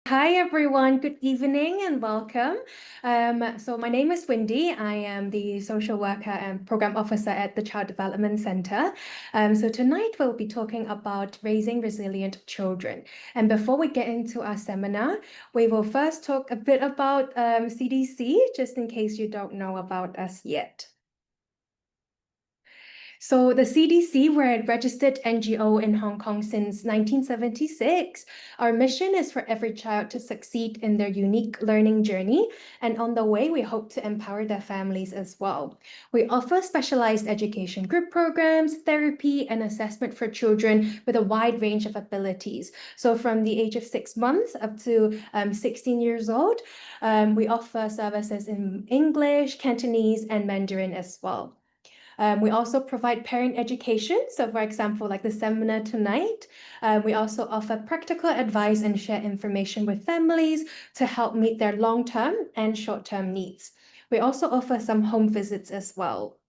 Hi everyone, good evening and welcome. So my name is Wendy. I am the social worker and program officer at the Child Development Center. So tonight we'll be talking about raising resilient children. And before we get into our seminar, we will first talk a bit about CDC, just in case you don't know about us yet. So the CDC, we're a registered NGO in Hong Kong since 1976. Our mission is for every child to succeed in their unique learning journey. And on the way, we hope to empower their families as well. We offer specialized education group programs, therapy, and assessment for children with a wide range of abilities. So from the age of 6 months up to 16 years old, we offer services in English, Cantonese, and Mandarin as well. We also provide parent education. So for example, like the seminar tonight, we also offer practical advice and share information with families to help meet their long-term and short-term needs. We also offer some home visits as well.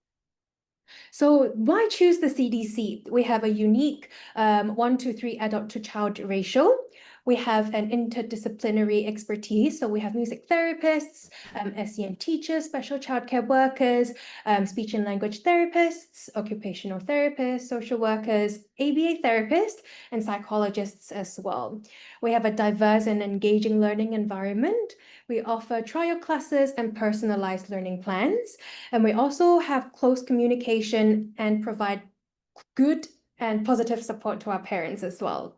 So why choose the CDC? We have a unique 1 to 3 adult to child ratio. We have an interdisciplinary expertise. So we have music therapists, SEN teachers, special childcare workers, speech and language therapists, occupational therapists, social workers, ABA therapists, and psychologists as well. We have a diverse and engaging learning environment. We offer trial classes and personalized learning plans. And we also have close communication and provide good and positive support to our parents as well.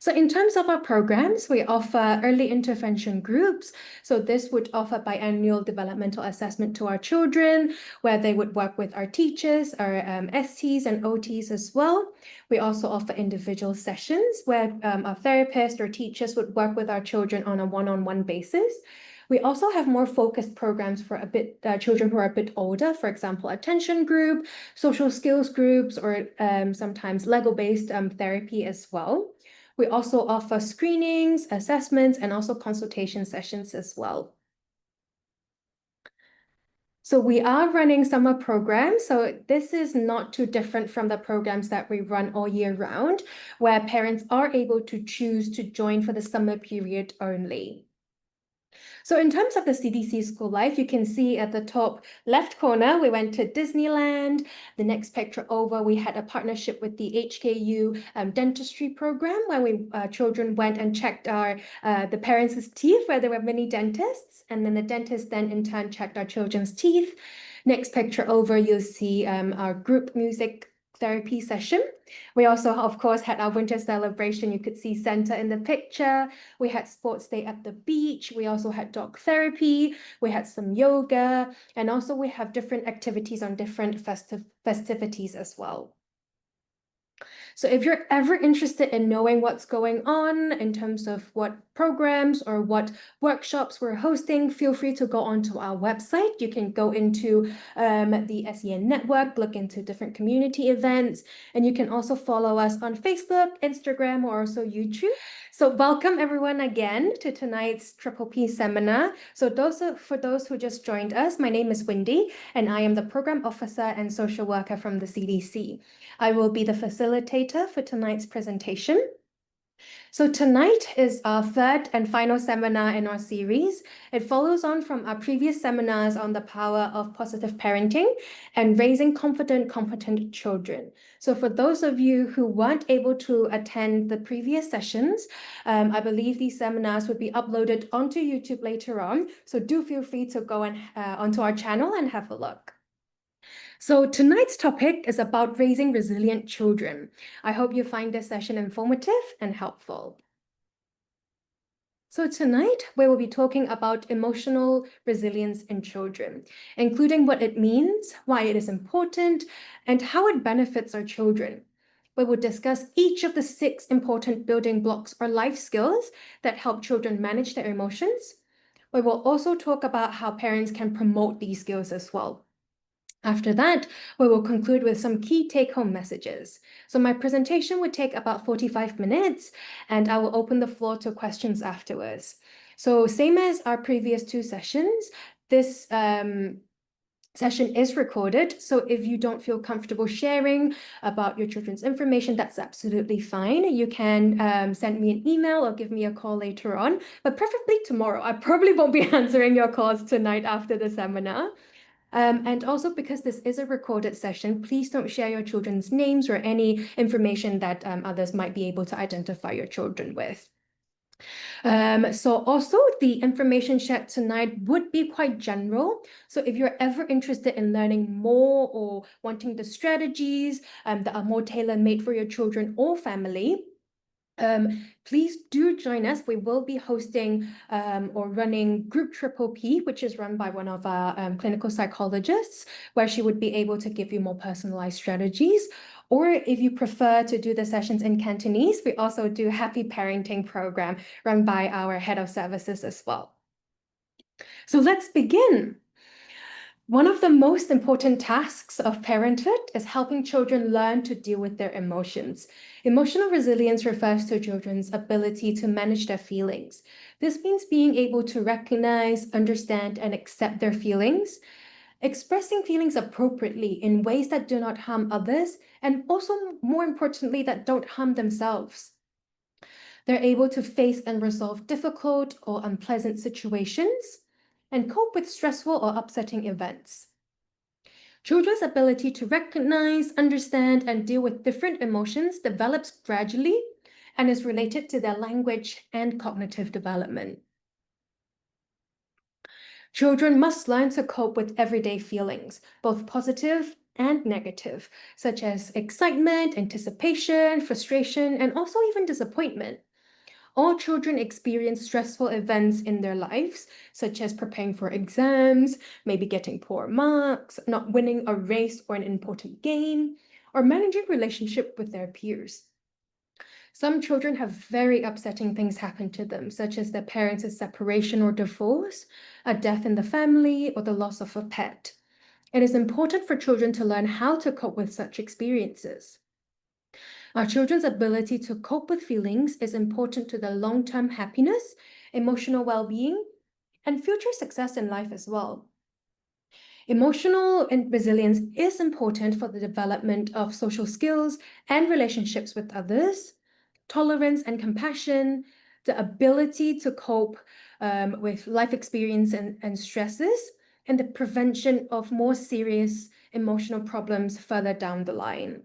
So in terms of our programs, we offer early intervention groups. So this would offer biannual developmental assessment to our children, where they would work with our teachers, our STs and OTs as well. We also offer individual sessions where our therapists or teachers would work with our children on a one-on-one basis. We also have more focused programs for children who are a bit older, for example, attention group, social skills groups, or sometimes Lego-based therapy as well. We also offer screenings, assessments, and also consultation sessions as well. So we are running summer programs. So this is not too different from the programs that we run all year round, where parents are able to choose to join for the summer period only. So in terms of the CDC School Life, you can see at the top left corner, we went to Disneyland. The next picture over, we had a partnership with the HKU dentistry program where children went and checked the parents' teeth where there were many dentists. And then the dentist then in turn checked our children's teeth. Next picture over, you'll see our group music therapy session. We also, of course, had our winter celebration. You could see Santa in the picture. We had sports day at the beach. We also had dog therapy. We had some yoga. And also we have different activities on different festivities as well. So if you're ever interested in knowing what's going on in terms of what programs or what workshops we're hosting, feel free to go onto our website. You can go into the SEN network, look into different community events, and you can also follow us on Facebook, Instagram, or also YouTube. So welcome everyone again to tonight's Triple P seminar. So for those who just joined us, my name is Wendy, and I am the program officer and social worker from the CDC. I will be the facilitator for tonight's presentation. So tonight is our third and final seminar in our series. It follows on from our previous seminars on the power of positive parenting and raising confident, competent children. So for those of you who weren't able to attend the previous sessions, I believe these seminars would be uploaded onto YouTube later on. So do feel free to go onto our channel and have a look. So tonight's topic is about raising resilient children. I hope you find this session informative and helpful. So tonight, we will be talking about emotional resilience in children, including what it means, why it is important, and how it benefits our children. We will discuss each of the 6 important building blocks or life skills that help children manage their emotions. We will also talk about how parents can promote these skills as well. After that, we will conclude with some key take-home messages. So my presentation would take about 45 minutes, and I will open the floor to questions afterwards. So same as our previous 2 sessions, this session is recorded, so if you don't feel comfortable sharing about your children's information, that's absolutely fine. You can send me an email or give me a call later on, but preferably tomorrow. I probably won't be answering your calls tonight after the seminar. And also, because this is a recorded session, please don't share your children's names or any information that others might be able to identify your children with. So also the information shared tonight would be quite general. So if you're ever interested in learning more or wanting the strategies that are more tailor-made for your children or family, please do join us. We will be hosting or running Group Triple P, which is run by one of our clinical psychologists, where she would be able to give you more personalized strategies. Or if you prefer to do the sessions in Cantonese, we also do Happy Parenting program run by our head of services as well. So let's begin. One of the most important tasks of parenthood is helping children learn to deal with their emotions. Emotional resilience refers to children's ability to manage their feelings. This means being able to recognize, understand, and accept their feelings, expressing feelings appropriately in ways that do not harm others, and also, more importantly, that don't harm themselves. They're able to face and resolve difficult or unpleasant situations and cope with stressful or upsetting events. Children's ability to recognize, understand, and deal with different emotions develops gradually and is related to their language and cognitive development. Children must learn to cope with everyday feelings, both positive and negative, such as excitement, anticipation, frustration, and also even disappointment. All children experience stressful events in their lives, such as preparing for exams, maybe getting poor marks, not winning a race or an important game, or managing relationship with their peers. Some children have very upsetting things happen to them, such as their parents' separation or divorce, a death in the family, or the loss of a pet. It is important for children to learn how to cope with such experiences. Our children's ability to cope with feelings is important to their long-term happiness, emotional well-being, and future success in life as well. Emotional resilience is important for the development of social skills and relationships with others, tolerance and compassion, the ability to cope with life experience and stresses, and the prevention of more serious emotional problems further down the line.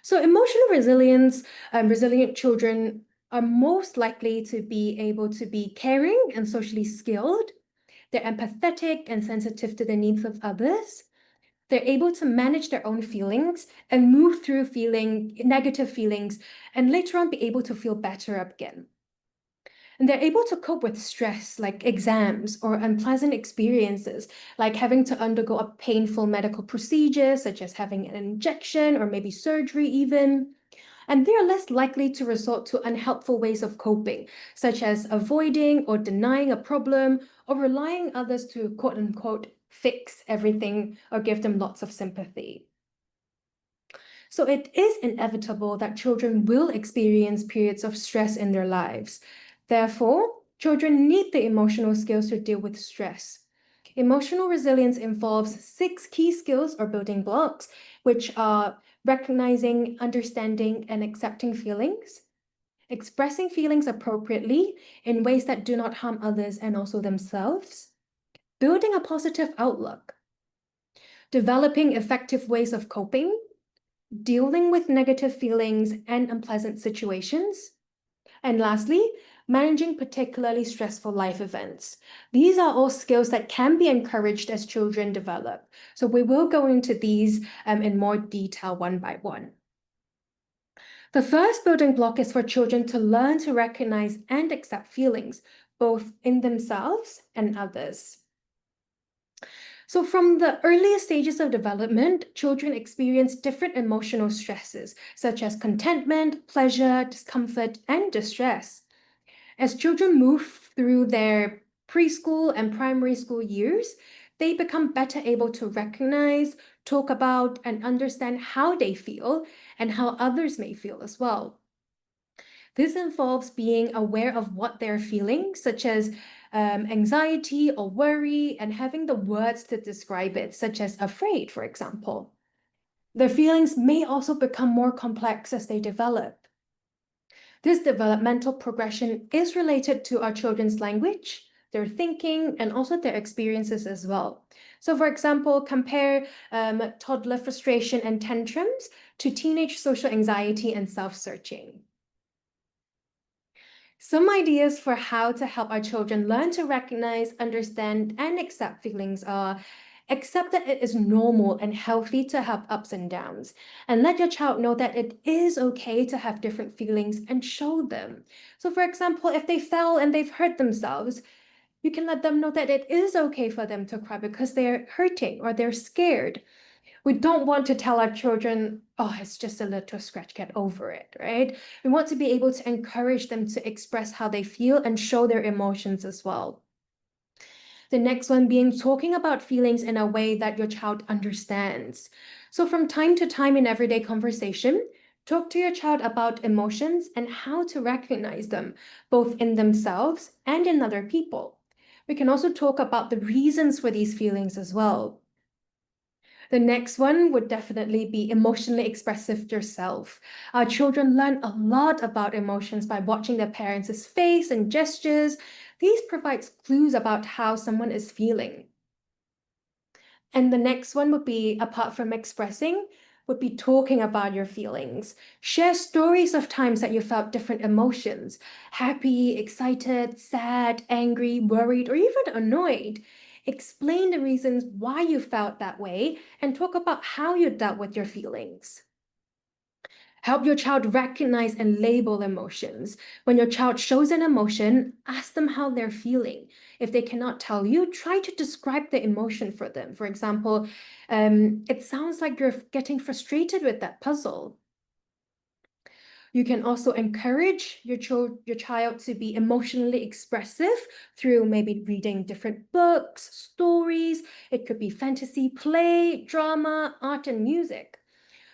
So emotional resilience, resilient children are most likely to be able to be caring and socially skilled. They're empathetic and sensitive to the needs of others. They're able to manage their own feelings and move through negative feelings and later on be able to feel better again. And they're able to cope with stress like exams or unpleasant experiences, like having to undergo a painful medical procedure, such as having an injection or maybe surgery even. And they are less likely to resort to unhelpful ways of coping, such as avoiding or denying a problem or relying on others to quote unquote fix everything or give them lots of sympathy. So it is inevitable that children will experience periods of stress in their lives. Therefore, children need the emotional skills to deal with stress. Emotional resilience involves 6 key skills or building blocks, which are recognizing, understanding, and accepting feelings, expressing feelings appropriately in ways that do not harm others and also themselves, building a positive outlook, developing effective ways of coping, dealing with negative feelings and unpleasant situations, and lastly, managing particularly stressful life events. These are all skills that can be encouraged as children develop. So we will go into these in more detail one by one. The first building block is for children to learn to recognize and accept feelings, both in themselves and others. So from the earliest stages of development, children experience different emotional stresses, such as contentment, pleasure, discomfort, and distress. As children move through their preschool and primary school years, they become better able to recognize, talk about, and understand how they feel and how others may feel as well. This involves being aware of what they're feeling, such as anxiety or worry, and having the words to describe it, such as afraid, for example. Their feelings may also become more complex as they develop. This developmental progression is related to our children's language, their thinking, and also their experiences as well. So for example, compare toddler frustration and tantrums to teenage social anxiety and self-searching. Some ideas for how to help our children learn to recognize, understand, and accept feelings are: accept that it is normal and healthy to have ups and downs, and let your child know that it is okay to have different feelings and show them. So for example, if they fell and they've hurt themselves, you can let them know that it is okay for them to cry because they're hurting or they're scared. We don't want to tell our children, oh, it's just a little scratch, get over it, right? We want to be able to encourage them to express how they feel and show their emotions as well. The next one being talking about feelings in a way that your child understands. So from time to time in everyday conversation, talk to your child about emotions and how to recognize them, both in themselves and in other people. We can also talk about the reasons for these feelings as well. The next one would definitely be emotionally expressive yourself. Our children learn a lot about emotions by watching their parents' face and gestures. These provide clues about how someone is feeling. And the next one would be, apart from expressing, would be talking about your feelings. Share stories of times that you felt different emotions: happy, excited, sad, angry, worried, or even annoyed. Explain the reasons why you felt that way and talk about how you dealt with your feelings. Help your child recognize and label emotions. When your child shows an emotion, ask them how they're feeling. If they cannot tell you, try to describe the emotion for them. For example, it sounds like you're getting frustrated with that puzzle. You can also encourage your child to be emotionally expressive through maybe reading different books, stories. It could be fantasy play, drama, art, and music.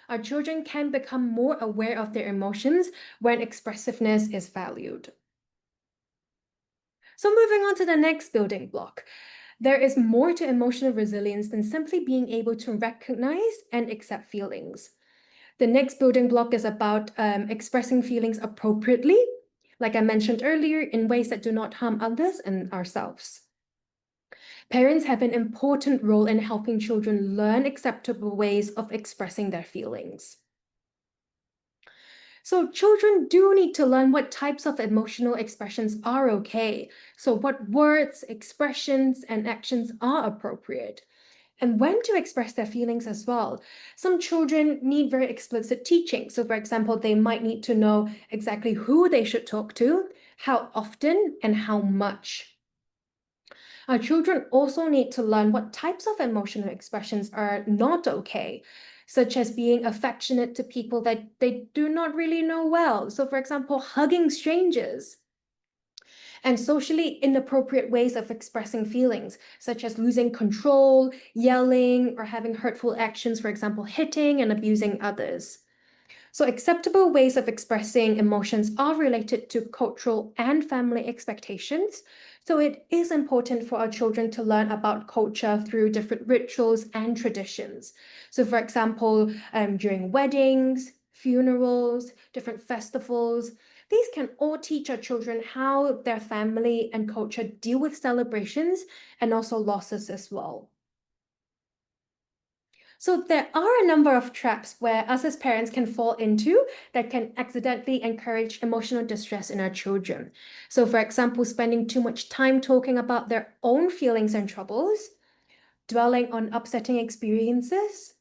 Our children can become more aware of their emotions when expressiveness is valued. So moving on to the next building block. There is more to emotional resilience than simply being able to recognize and accept feelings. The next building block is about expressing feelings appropriately, like I mentioned earlier, in ways that do not harm others and ourselves. Parents have an important role in helping children learn acceptable ways of expressing their feelings. So children do need to learn what types of emotional expressions are okay. So what words, expressions, and actions are appropriate, and when to express their feelings as well. Some children need very explicit teaching. So for example, they might need to know exactly who they should talk to, how often, and how much. Our children also need to learn what types of emotional expressions are not okay, such as being affectionate to people that they do not really know well. So for example, hugging strangers. And socially inappropriate ways of expressing feelings, such as losing control, yelling, or having hurtful actions, for example, hitting and abusing others. So acceptable ways of expressing emotions are related to cultural and family expectations. So it is important for our children to learn about culture through different rituals and traditions. So for example, during weddings, funerals, different festivals, these can all teach our children how their family and culture deal with celebrations and also losses as well. So there are a number of traps where us as parents can fall into that can accidentally encourage emotional distress in our children. So for example, spending too much time talking about their own feelings and troubles, dwelling on upsetting experiences,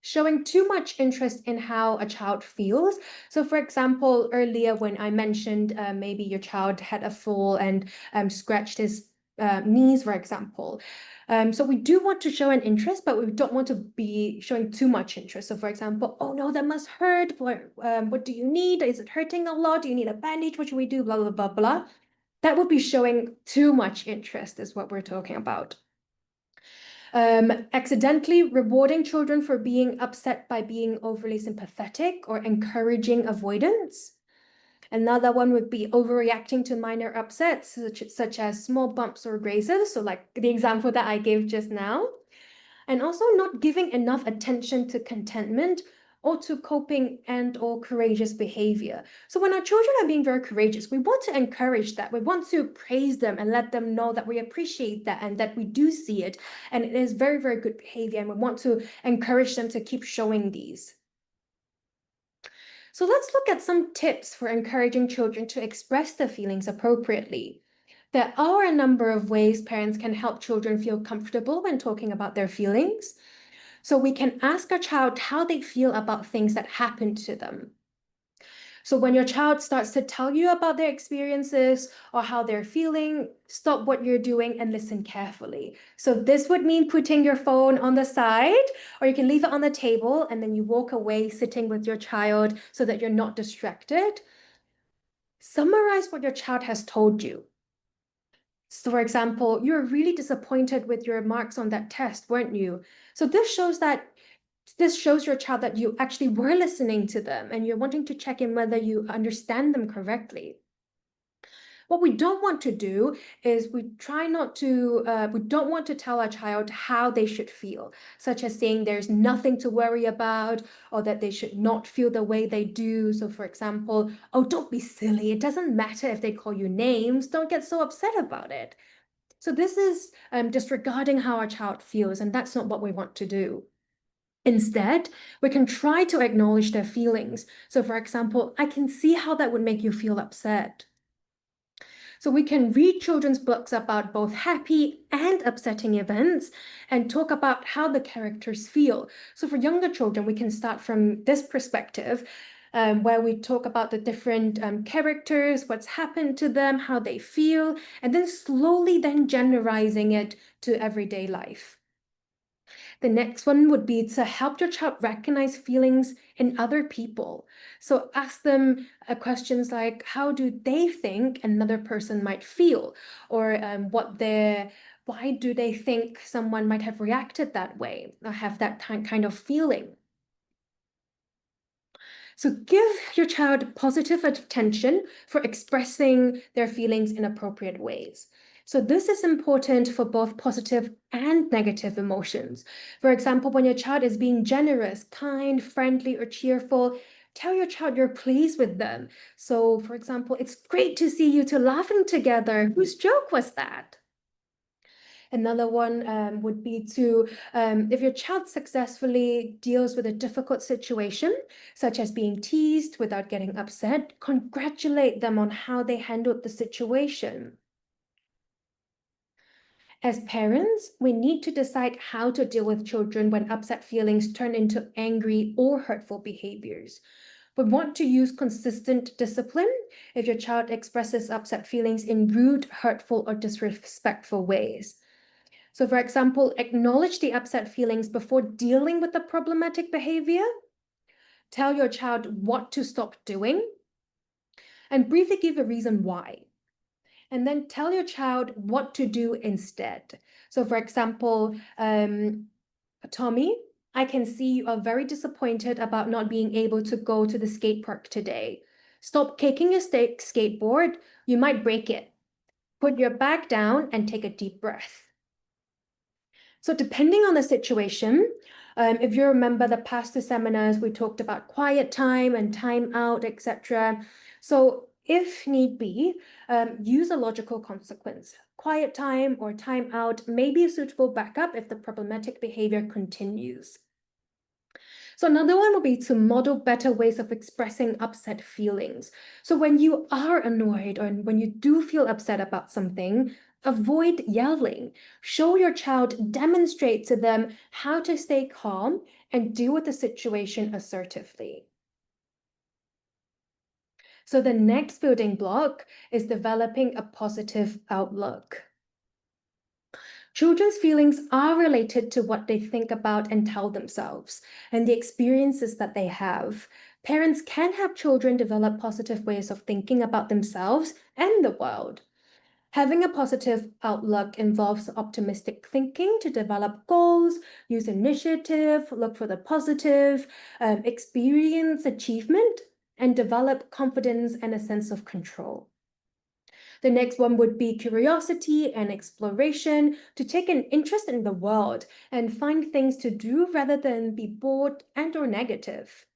showing too much interest in how a child feels. So for example, earlier when I mentioned maybe your child had a fall and scratched his knees, for example. So we do want to show an interest, but we don't want to be showing too much interest. So for example, oh no, that must hurt. What do you need? Is it hurting a lot? Do you need a bandage? What should we do? Blah, blah, blah, blah. That would be showing too much interest is what we're talking about. Accidentally rewarding children for being upset by being overly sympathetic or encouraging avoidance. Another one would be overreacting to minor upsets, such as small bumps or grazes, so like the example that I gave just now. And also not giving enough attention to contentment or to coping and or courageous behavior. So when our children are being very courageous, we want to encourage that. We want to praise them and let them know that we appreciate that and that we do see it. And it is very, very good behavior. And we want to encourage them to keep showing these. So let's look at some tips for encouraging children to express their feelings appropriately. There are a number of ways parents can help children feel comfortable when talking about their feelings. So we can ask our child how they feel about things that happened to them. So when your child starts to tell you about their experiences or how they're feeling, stop what you're doing and listen carefully. So this would mean putting your phone on the side, or you can leave it on the table and then you walk away sitting with your child so that you're not distracted. Summarize what your child has told you. So for example, you were really disappointed with your marks on that test, weren't you? So this shows your child that you actually were listening to them and you're wanting to check in whether you understand them correctly. What we don't want to do is we don't want to tell our child how they should feel, such as saying there's nothing to worry about or that they should not feel the way they do. So for example, oh, don't be silly. It doesn't matter if they call you names. Don't get so upset about it. So this is disregarding how our child feels, and that's not what we want to do. Instead, we can try to acknowledge their feelings. So for example, I can see how that would make you feel upset. So we can read children's books about both happy and upsetting events and talk about how the characters feel. So for younger children, we can start from this perspective, where we talk about the different characters, what's happened to them, how they feel, and then slowly then generalizing it to everyday life. The next one would be to help your child recognize feelings in other people. So ask them questions like, how do they think another person might feel? Or why do they think someone might have reacted that way or have that kind of feeling? So give your child positive attention for expressing their feelings in appropriate ways. So this is important for both positive and negative emotions. For example, when your child is being generous, kind, friendly, or cheerful, tell your child you're pleased with them. So for example, it's great to see you two laughing together. Whose joke was that? Another one would be to, if your child successfully deals with a difficult situation, such as being teased without getting upset, congratulate them on how they handled the situation. As parents, we need to decide how to deal with children when upset feelings turn into angry or hurtful behaviors. We want to use consistent discipline if your child expresses upset feelings in rude, hurtful, or disrespectful ways. So for example, acknowledge the upset feelings before dealing with the problematic behavior. Tell your child what to stop doing and briefly give a reason why. And then tell your child what to do instead. So for example, Tommy, I can see you are very disappointed about not being able to go to the skate park today. Stop kicking your skateboard. You might break it. Put your bag down and take a deep breath. So depending on the situation, if you remember the past two seminars, we talked about quiet time and time out, etc. So if need be, use a logical consequence. Quiet time or time out may be a suitable backup if the problematic behavior continues. So another one will be to model better ways of expressing upset feelings. So when you are annoyed or when you do feel upset about something, avoid yelling. Show your child, demonstrate to them how to stay calm and deal with the situation assertively. So the next building block is developing a positive outlook. Children's feelings are related to what they think about and tell themselves and the experiences that they have. Parents can help children develop positive ways of thinking about themselves and the world. Having a positive outlook involves optimistic thinking to develop goals, use initiative, look for the positive, experience achievement, and develop confidence and a sense of control. The next one would be curiosity and exploration, to take an interest in the world and find things to do rather than be bored and/or negative.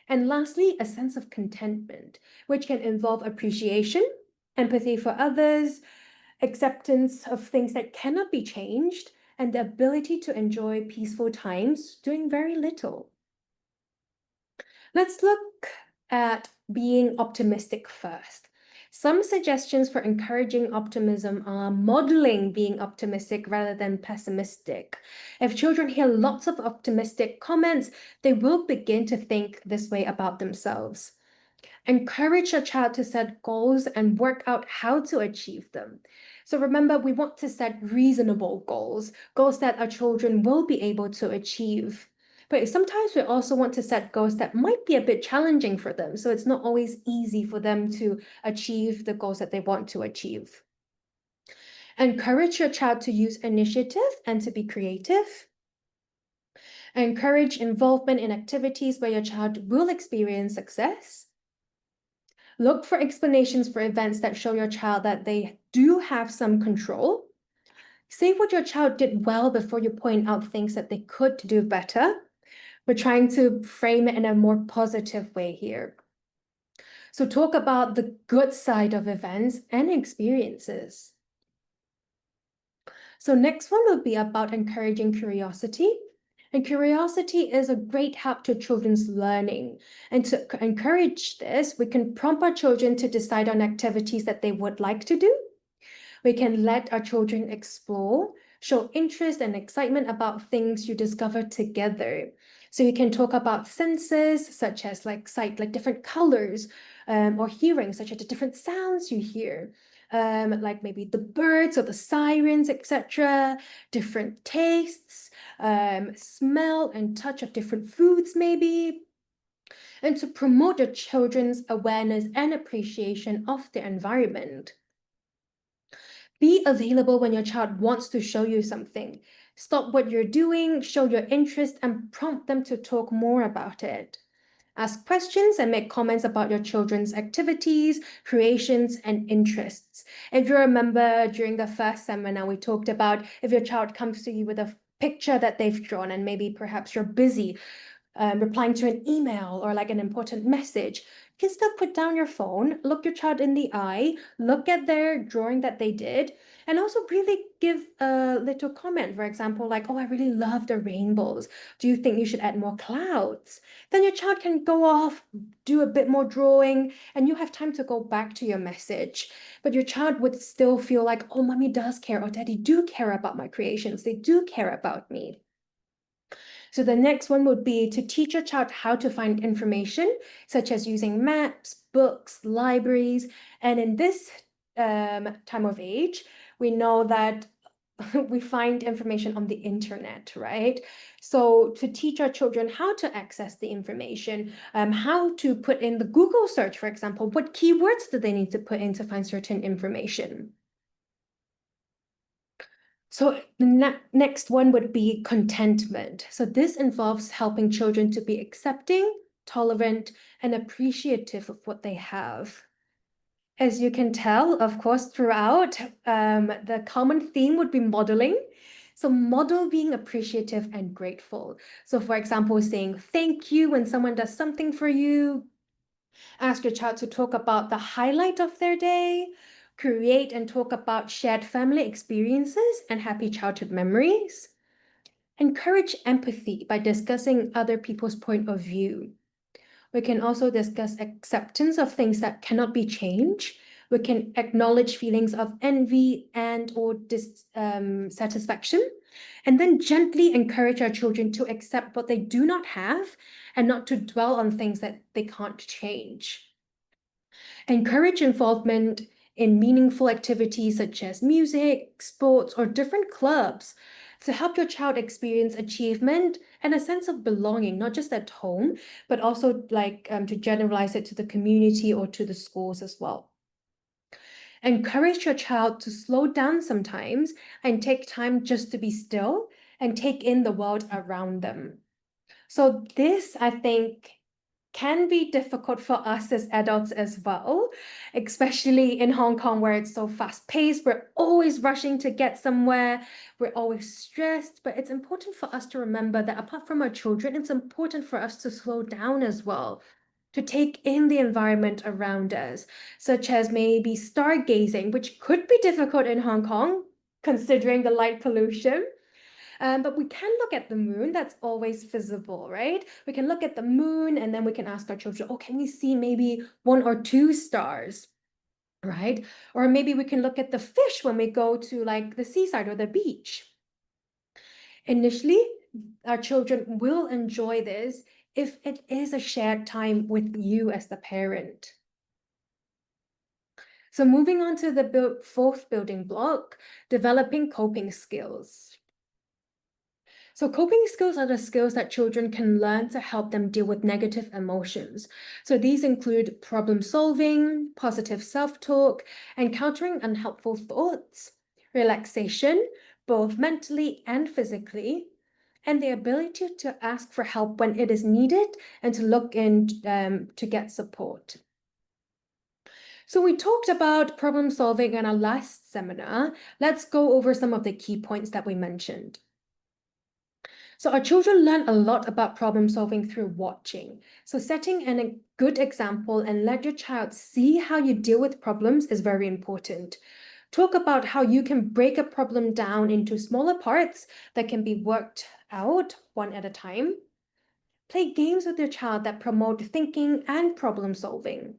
And lastly, a sense of contentment, which can involve appreciation, empathy for others, acceptance of things that cannot be changed, and the ability to enjoy peaceful times doing very little. Let's look at being optimistic first. Some suggestions for encouraging optimism are modeling being optimistic rather than pessimistic. If children hear lots of optimistic comments, they will begin to think this way about themselves. Encourage your child to set goals and work out how to achieve them. So remember, we want to set reasonable goals, goals that our children will be able to achieve. But sometimes we also want to set goals that might be a bit challenging for them, so it's not always easy for them to achieve the goals that they want to achieve. Encourage your child to use initiative and to be creative. Encourage involvement in activities where your child will experience success. Look for explanations for events that show your child that they do have some control. Say what your child did well before you point out things that they could do better. We're trying to frame it in a more positive way here. So talk about the good side of events and experiences. So next one will be about encouraging curiosity. And curiosity is a great help to children's learning. And to encourage this, we can prompt our children to decide on activities that they would like to do. We can let our children explore, show interest and excitement about things you discover together. So you can talk about senses, such as sight, like different colors, or hearing, such as the different sounds you hear, like maybe the birds or the sirens, etc. Different tastes, smell and touch of different foods, maybe. And to promote your children's awareness and appreciation of their environment. Be available when your child wants to show you something. Stop what you're doing, show your interest, and prompt them to talk more about it. Ask questions and make comments about your children's activities, creations, and interests. If you remember during the first seminar, we talked about if your child comes to you with a picture that they've drawn and maybe perhaps you're busy replying to an email or like an important message, you can still put down your phone, look your child in the eye, look at their drawing that they did, and also really give a little comment. For example, like, oh, I really love the rainbows. Do you think you should add more clouds? Then your child can go off, do a bit more drawing, and you have time to go back to your message. But your child would still feel like, oh, mommy does care, or daddy do care about my creations. They do care about me. So the next one would be to teach your child how to find information, such as using maps, books, libraries. And in this time of age, we know that we find information on the internet, right? So to teach our children how to access the information, how to put in the Google search, for example, what keywords do they need to put in to find certain information? So the next one would be contentment. So this involves helping children to be accepting, tolerant, and appreciative of what they have. As you can tell, of course, throughout, the common theme would be modeling. So model being appreciative and grateful. So for example, saying thank you when someone does something for you. Ask your child to talk about the highlight of their day. Create and talk about shared family experiences and happy childhood memories. Encourage empathy by discussing other people's point of view. We can also discuss acceptance of things that cannot be changed. We can acknowledge feelings of envy and or dissatisfaction, and then gently encourage our children to accept what they do not have and not to dwell on things that they can't change. Encourage involvement in meaningful activities such as music, sports, or different clubs to help your child experience achievement and a sense of belonging, not just at home, but also to generalize it to the community or to the schools as well. Encourage your child to slow down sometimes and take time just to be still and take in the world around them. So this, I think, can be difficult for us as adults as well, especially in Hong Kong where it's so fast-paced. We're always rushing to get somewhere. We're always stressed, but it's important for us to remember that apart from our children, it's important for us to slow down as well, to take in the environment around us, such as maybe stargazing, which could be difficult in Hong Kong, considering the light pollution. But we can look at the moon, that's always visible, right? We can look at the moon and then we can ask our children, oh, can we see maybe 1 or 2 stars, right? Or maybe we can look at the fish when we go to like the seaside or the beach. Initially, our children will enjoy this if it is a shared time with you as the parent. So moving on to the fourth building block, developing coping skills. So coping skills are the skills that children can learn to help them deal with negative emotions. So these include problem solving, positive self-talk, encountering unhelpful thoughts, relaxation, both mentally and physically, and the ability to ask for help when it is needed and to look in to get support. So we talked about problem solving in our last seminar. Let's go over some of the key points that we mentioned. So our children learn a lot about problem solving through watching. So setting a good example and let your child see how you deal with problems is very important. Talk about how you can break a problem down into smaller parts that can be worked out one at a time. Play games with your child that promote thinking and problem solving.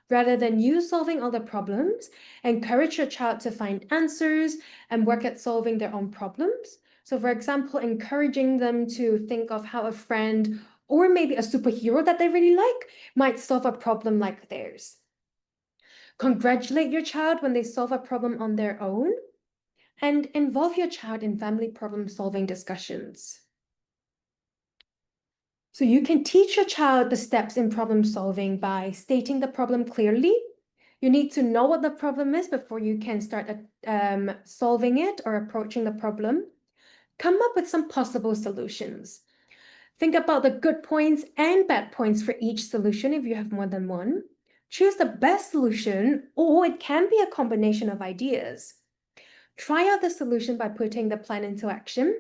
Rather than you solving all the problems, encourage your child to find answers and work at solving their own problems. So for example, encouraging them to think of how a friend or maybe a superhero that they really like might solve a problem like theirs. Congratulate your child when they solve a problem on their own, and involve your child in family problem-solving discussions. So you can teach your child the steps in problem solving by stating the problem clearly. You need to know what the problem is before you can start solving it or approaching the problem. Come up with some possible solutions. Think about the good points and bad points for each solution if you have more than one. Choose the best solution, or it can be a combination of ideas. Try out the solution by putting the plan into action.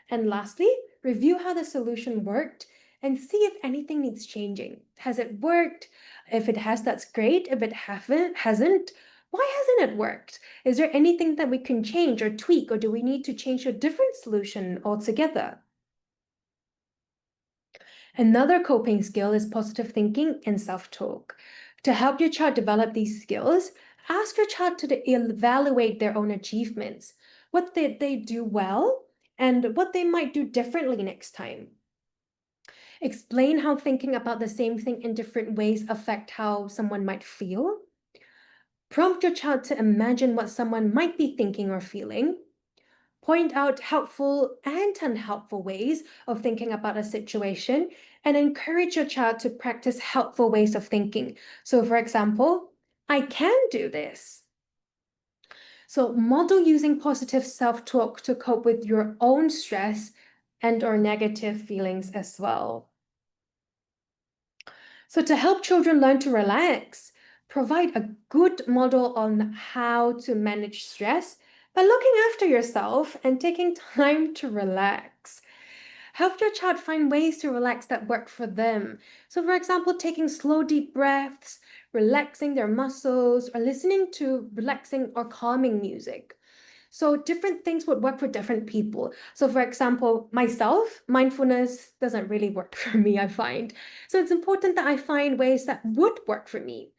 And lastly, review how the solution worked and see if anything needs changing. Has it worked? If it has, that's great. If it hasn't, why hasn't it worked? Is there anything that we can change or tweak, or do we need to change a different solution altogether? Another coping skill is positive thinking and self-talk. To help your child develop these skills, ask your child to evaluate their own achievements, what did they do well, and what they might do differently next time. Explain how thinking about the same thing in different ways affect how someone might feel. Prompt your child to imagine what someone might be thinking or feeling. Point out helpful and unhelpful ways of thinking about a situation, and encourage your child to practice helpful ways of thinking. So for example, I can do this. So model using positive self-talk to cope with your own stress and or negative feelings as well. So to help children learn to relax, provide a good model on how to manage stress by looking after yourself and taking time to relax. Help your child find ways to relax that work for them. So for example, taking slow, deep breaths, relaxing their muscles, or listening to relaxing or calming music. So different things would work for different people. So for example, myself, mindfulness doesn't really work for me, I find. So it's important that I find ways that would work for me.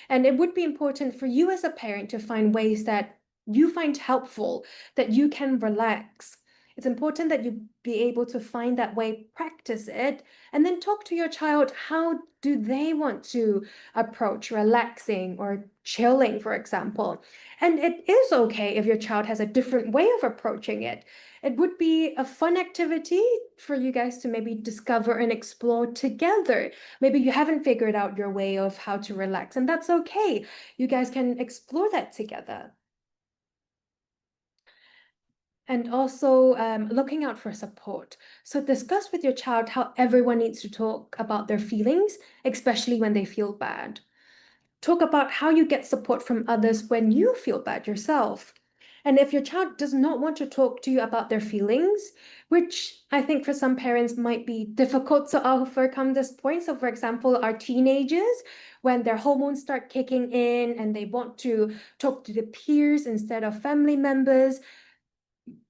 And it would be important for you as a parent to find ways that you find helpful, that you can relax. It's important that you be able to find that way, practice it, and then talk to your child. How do they want to approach relaxing or chilling, for example? And it is okay if your child has a different way of approaching it. It would be a fun activity for you guys to maybe discover and explore together. Maybe you haven't figured out your way of how to relax, and that's okay. You guys can explore that together. And also looking out for support. So discuss with your child how everyone needs to talk about their feelings, especially when they feel bad. Talk about how you get support from others when you feel bad yourself. And if your child does not want to talk to you about their feelings, which I think for some parents might be difficult to overcome this point. So for example, our teenagers, when their hormones start kicking in and they want to talk to the peers instead of family members,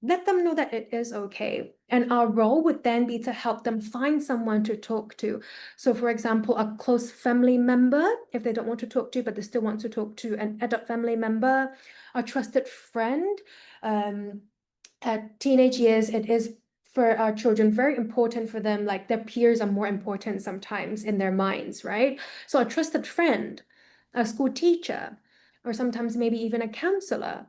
let them know that it is okay. And our role would then be to help them find someone to talk to. So for example, a close family member, if they don't want to talk to, but they still want to talk to an adult family member, a trusted friend. At teenage years, it is for our children very important for them, like their peers are more important sometimes in their minds, right? So a trusted friend, a school teacher, or sometimes maybe even a counselor.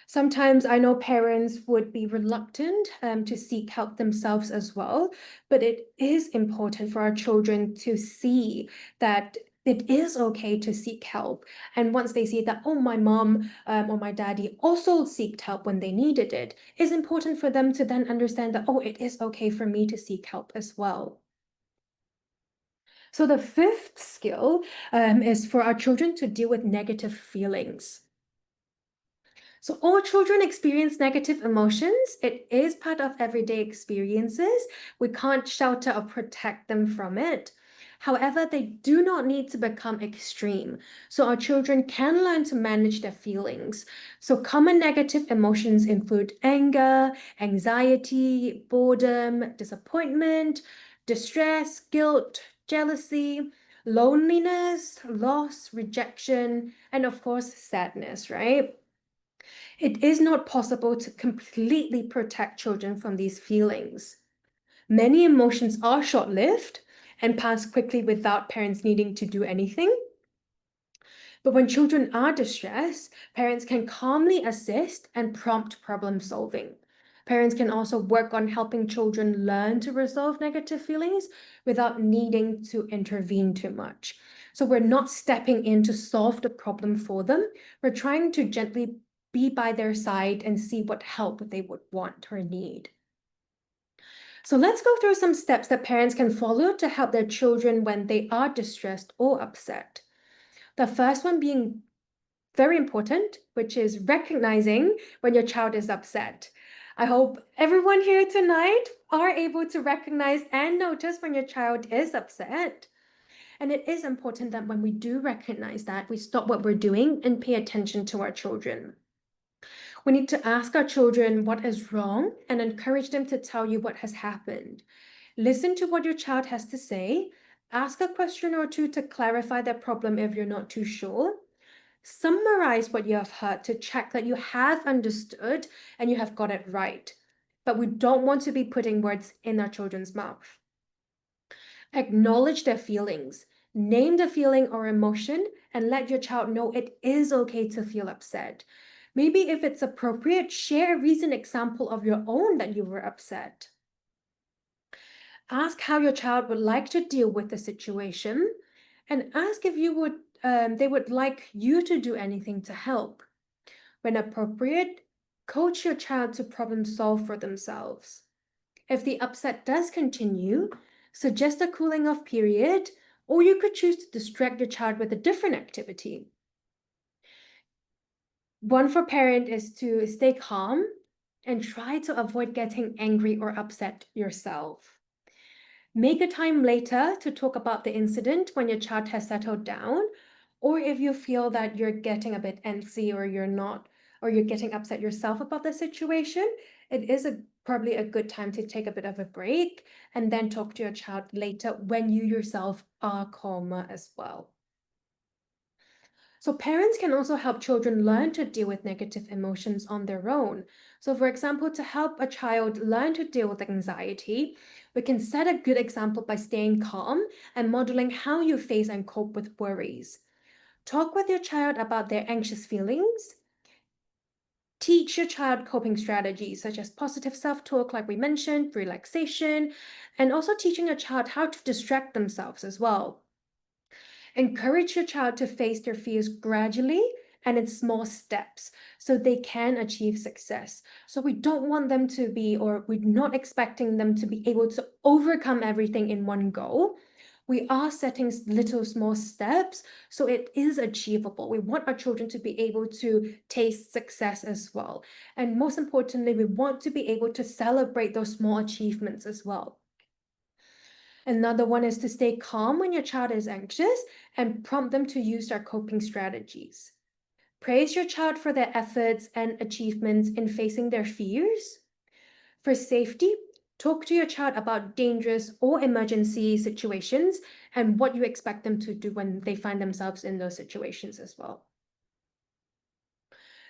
Sometimes I know parents would be reluctant to seek help themselves as well, but it is important for our children to see that it is okay to seek help. And once they see that, oh, my mom or my daddy also sought help when they needed it, it's important for them to then understand that, oh, it is okay for me to seek help as well. So the fifth skill is for our children to deal with negative feelings. So all children experience negative emotions. It is part of everyday experiences. We can't shelter or protect them from it. However, they do not need to become extreme. So our children can learn to manage their feelings. So common negative emotions include anger, anxiety, boredom, disappointment, distress, guilt, jealousy, loneliness, loss, rejection, and of course, sadness, right? It is not possible to completely protect children from these feelings. Many emotions are short-lived and pass quickly without parents needing to do anything. But when children are distressed, parents can calmly assist and prompt problem solving. Parents can also work on helping children learn to resolve negative feelings without needing to intervene too much. So we're not stepping in to solve the problem for them. We're trying to gently be by their side and see what help they would want or need. So let's go through some steps that parents can follow to help their children when they are distressed or upset. The first one being very important, which is recognizing when your child is upset. I hope everyone here tonight are able to recognize and notice when your child is upset. And it is important that when we do recognize that, we stop what we're doing and pay attention to our children. We need to ask our children what is wrong and encourage them to tell you what has happened. Listen to what your child has to say. Ask a question or two to clarify their problem if you're not too sure. Summarize what you have heard to check that you have understood and you have got it right. But we don't want to be putting words in our children's mouth. Acknowledge their feelings. Name the feeling or emotion and let your child know it is okay to feel upset. Maybe if it's appropriate, share a recent example of your own that you were upset. Ask how your child would like to deal with the situation and ask if they would like you to do anything to help. When appropriate, coach your child to problem solve for themselves. If the upset does continue, suggest a cooling off period, or you could choose to distract your child with a different activity. One for parent is to stay calm and try to avoid getting angry or upset yourself. Make a time later to talk about the incident when your child has settled down, or if you feel that you're getting a bit antsy or you're getting upset yourself about the situation, it is probably a good time to take a bit of a break and then talk to your child later when you yourself are calmer as well. So parents can also help children learn to deal with negative emotions on their own. So for example, to help a child learn to deal with anxiety, we can set a good example by staying calm and modeling how you face and cope with worries. Talk with your child about their anxious feelings. Teach your child coping strategies such as positive self-talk, like we mentioned, relaxation, and also teaching a child how to distract themselves as well. Encourage your child to face their fears gradually and in small steps so they can achieve success. So we don't want them to be, or we're not expecting them to be able to overcome everything in one go. We are setting little small steps so it is achievable. We want our children to be able to taste success as well. And most importantly, we want to be able to celebrate those small achievements as well. Another one is to stay calm when your child is anxious and prompt them to use their coping strategies. Praise your child for their efforts and achievements in facing their fears. For safety, talk to your child about dangerous or emergency situations and what you expect them to do when they find themselves in those situations as well.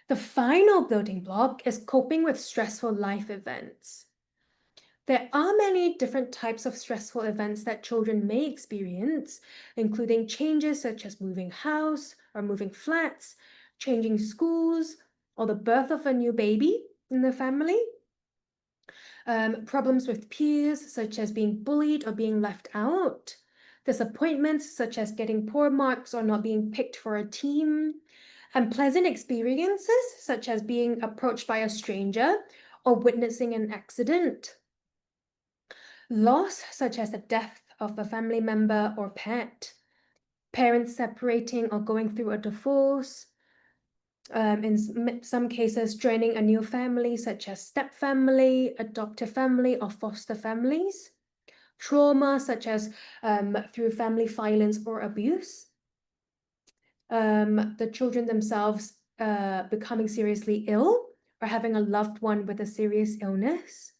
The final building block is coping with stressful life events. There are many different types of stressful events that children may experience, including changes such as moving house or moving flats, changing schools, or the birth of a new baby in the family. Problems with peers, such as being bullied or being left out. Disappointments, such as getting poor marks or not being picked for a team. Unpleasant experiences, such as being approached by a stranger or witnessing an accident. Loss, such as the death of a family member or pet. Parents separating or going through a divorce. In some cases, joining a new family, such as step family, adoptive family, or foster families. Trauma, such as through family violence or abuse. The children themselves becoming seriously ill or having a loved one with a serious illness.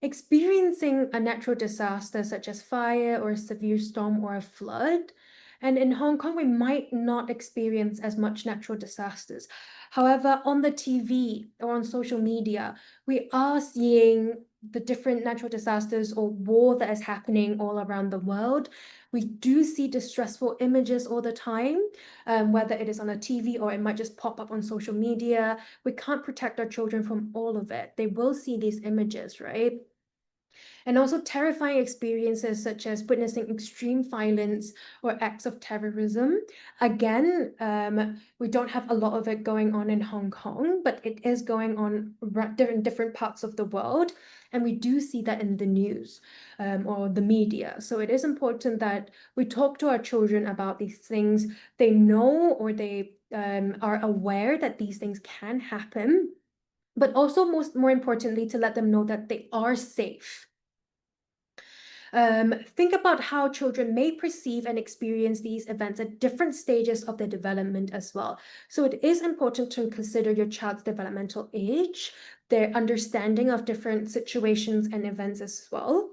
Experiencing a natural disaster, such as fire or a severe storm or a flood. And in Hong Kong, we might not experience as much natural disasters. However, on the TV or on social media, we are seeing the different natural disasters or war that is happening all around the world. We do see distressful images all the time, whether it is on a TV or it might just pop up on social media. We can't protect our children from all of it. They will see these images, right? And also terrifying experiences such as witnessing extreme violence or acts of terrorism. Again, we don't have a lot of it going on in Hong Kong, but it is going on in different parts of the world. And we do see that in the news or the media. So it is important that we talk to our children about these things. They know or they are aware that these things can happen, but also more importantly, to let them know that they are safe. Think about how children may perceive and experience these events at different stages of their development as well. So it is important to consider your child's developmental age, their understanding of different situations and events as well.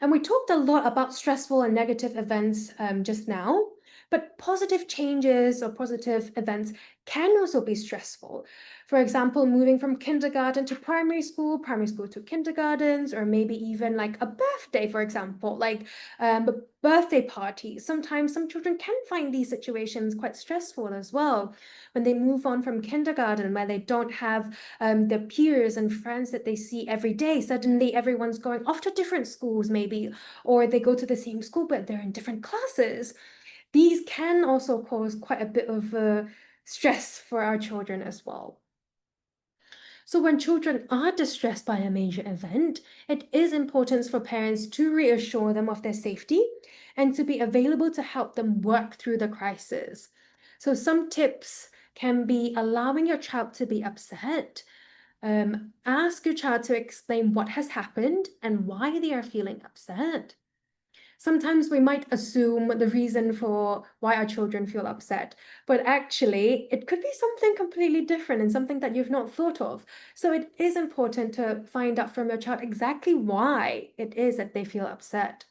And we talked a lot about stressful and negative events just now, but positive changes or positive events can also be stressful. For example, moving from kindergarten to primary school to kindergartens, or maybe even like a birthday, for example, like a birthday party. Sometimes some children can find these situations quite stressful as well. When they move on from kindergarten, where they don't have their peers and friends that they see every day, suddenly everyone's going off to different schools maybe, or they go to the same school, but they're in different classes. These can also cause quite a bit of stress for our children as well. So when children are distressed by a major event, it is important for parents to reassure them of their safety and to be available to help them work through the crisis. So some tips can be allowing your child to be upset. Ask your child to explain what has happened and why they are feeling upset. Sometimes we might assume the reason for why our children feel upset, but actually it could be something completely different and something that you've not thought of. So it is important to find out from your child exactly why it is that they feel upset.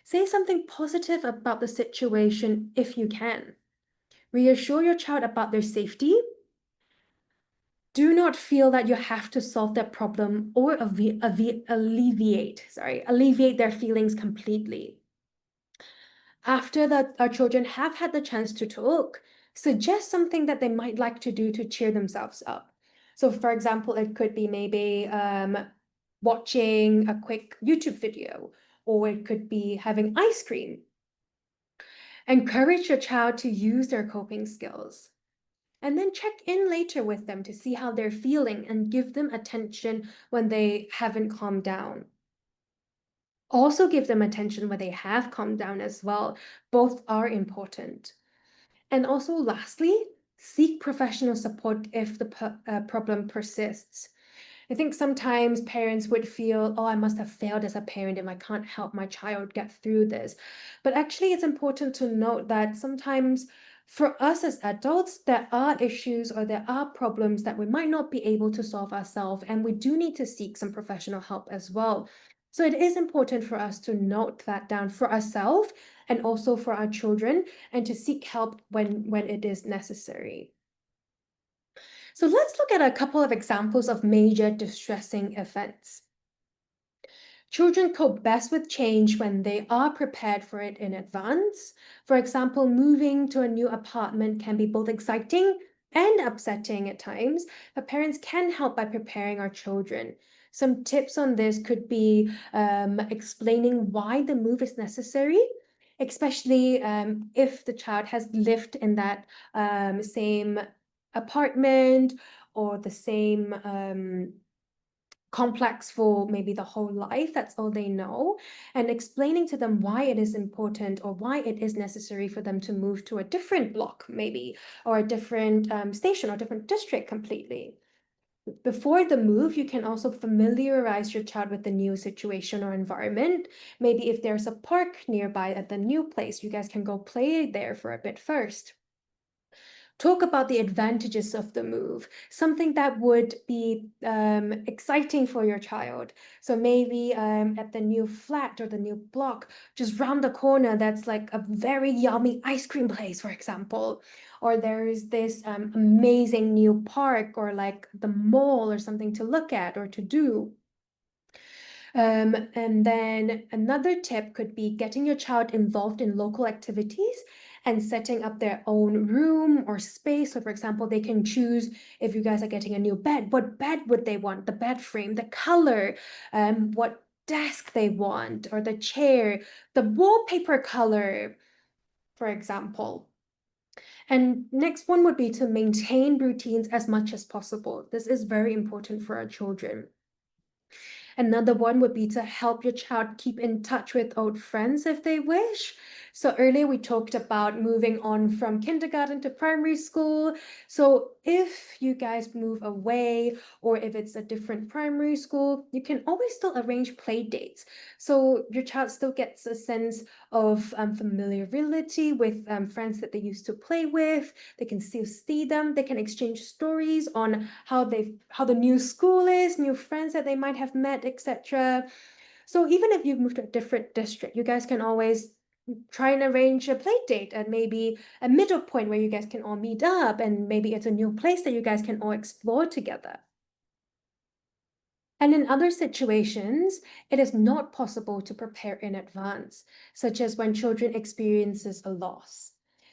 Say something positive about the situation if you can. Reassure your child about their safety. Do not feel that you have to solve that problem or alleviate their feelings completely. After that, our children have had the chance to talk, suggest something that they might like to do to cheer themselves up. So for example, it could be maybe watching a quick YouTube video, or it could be having ice cream. Encourage your child to use their coping skills. And then check in later with them to see how they're feeling and give them attention when they haven't calmed down. Also give them attention when they have calmed down as well. Both are important. And also lastly, seek professional support if the problem persists. I think sometimes parents would feel, oh, I must have failed as a parent if I can't help my child get through this. But actually, it's important to note that sometimes for us as adults, there are issues or there are problems that we might not be able to solve ourselves, and we do need to seek some professional help as well. So it is important for us to note that down for ourselves and also for our children, and to seek help when it is necessary. So let's look at a couple of examples of major distressing events. Children cope best with change when they are prepared for it in advance. For example, moving to a new apartment can be both exciting and upsetting at times, but parents can help by preparing our children. Some tips on this could be explaining why the move is necessary, especially if the child has lived in that same apartment or the same complex for maybe the whole life. That's all they know. And explaining to them why it is important or why it is necessary for them to move to a different block, maybe, or a different station or different district completely. Before the move, you can also familiarize your child with the new situation or environment. Maybe if there's a park nearby at the new place, you guys can go play there for a bit first. Talk about the advantages of the move, something that would be exciting for your child. So maybe at the new flat or the new block, just round the corner, that's like a very yummy ice cream place, for example. Or there's this amazing new park or like the mall or something to look at or to do. And then another tip could be getting your child involved in local activities and setting up their own room or space. So for example, they can choose, if you guys are getting a new bed, what bed would they want, the bed frame, the color, what desk they want, or the chair, the wallpaper color, for example. And next one would be to maintain routines as much as possible. This is very important for our children. Another one would be to help your child keep in touch with old friends if they wish. So earlier we talked about moving on from kindergarten to primary school. So if you guys move away or if it's a different primary school, you can always still arrange play dates. So your child still gets a sense of familiarity with friends that they used to play with. They can still see them. They can exchange stories on how the new school is, new friends that they might have met, etc. So even if you've moved to a different district, you guys can always try and arrange a play date at maybe a middle point where you guys can all meet up, and maybe it's a new place that you guys can all explore together. And in other situations, it is not possible to prepare in advance, such as when children experiences a loss.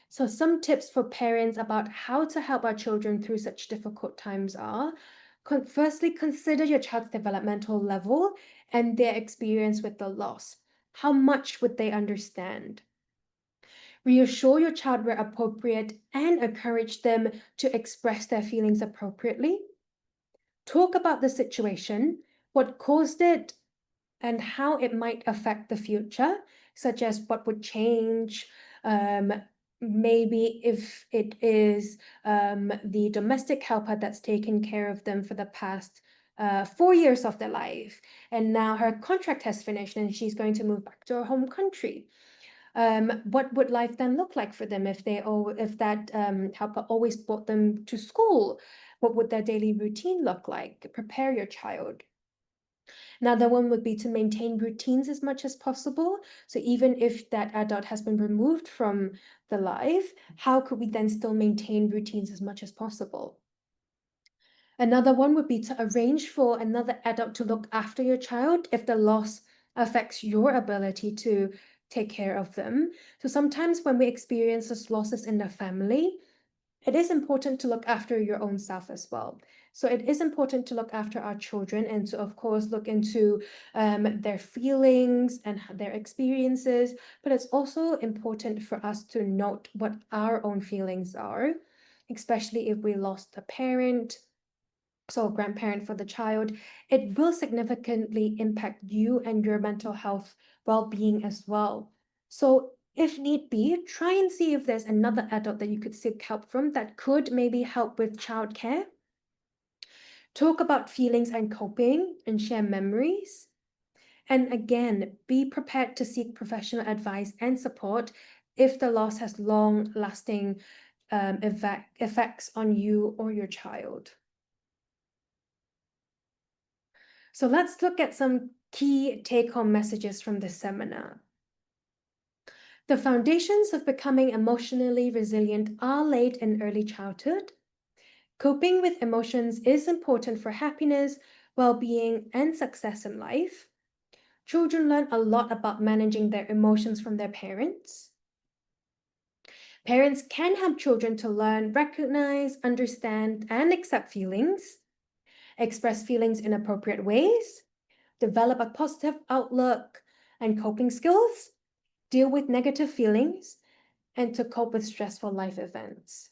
So some tips for parents about how to help our children through such difficult times are, firstly, consider your child's developmental level and their experience with the loss. How much would they understand? Reassure your child where appropriate and encourage them to express their feelings appropriately. Talk about the situation, what caused it, and how it might affect the future, such as what would change, maybe if it is the domestic helper that's taken care of them for the past 4 years of their life, and now her contract has finished and she's going to move back to her home country. What would life then look like for them if that helper always brought them to school? What would their daily routine look like? Prepare your child. Another one would be to maintain routines as much as possible. So even if that adult has been removed from the life, how could we then still maintain routines as much as possible? Another one would be to arrange for another adult to look after your child if the loss affects your ability to take care of them. So sometimes when we experience those losses in the family, it is important to look after your own self as well. So it is important to look after our children and to, of course, look into their feelings and their experiences. But it's also important for us to note what our own feelings are, especially if we lost a parent, so a grandparent for the child. It will significantly impact you and your mental health well-being as well. So if need be, try and see if there's another adult that you could seek help from that could maybe help with childcare. Talk about feelings and coping and share memories. And again, be prepared to seek professional advice and support if the loss has long-lasting effects on you or your child. So let's look at some key take-home messages from this seminar. The foundations of becoming emotionally resilient are laid in early childhood. Coping with emotions is important for happiness, well-being, and success in life. Children learn a lot about managing their emotions from their parents. Parents can help children to learn, recognize, understand, and accept feelings, express feelings in appropriate ways, develop a positive outlook and coping skills, deal with negative feelings, and to cope with stressful life events.